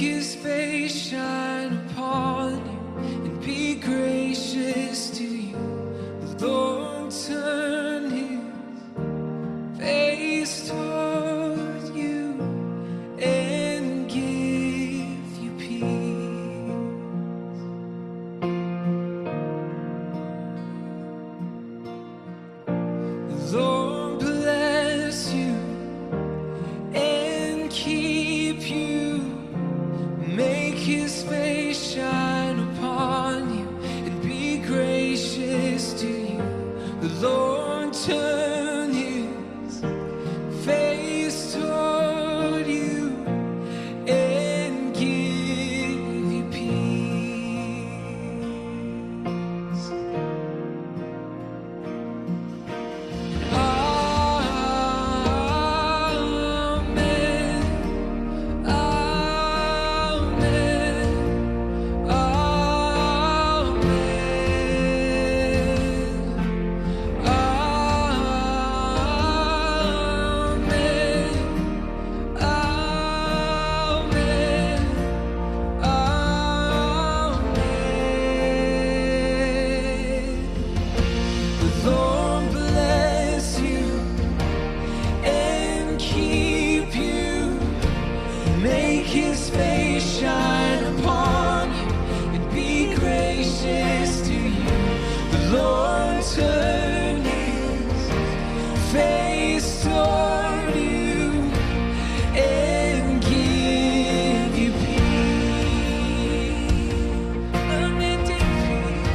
His face shine upon you and be gracious to you. The Lord turn His face toward you and give you peace. The Lord bless you and keep you. Make His face shine upon you and be gracious to you. The Lord turn His face toward you and give you peace. Amen. Make His face shine upon you and be gracious to you. The Lord turn His face toward you and give you peace. Unending peace.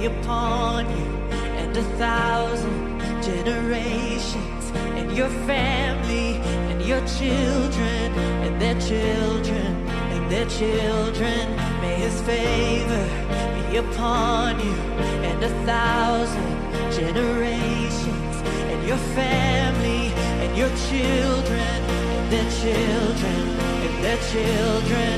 Upon you and 1,000 generations, and your family and your children and their children and their children. May His favor be upon you and 1,000 generations, and your family and your children and their children and their children.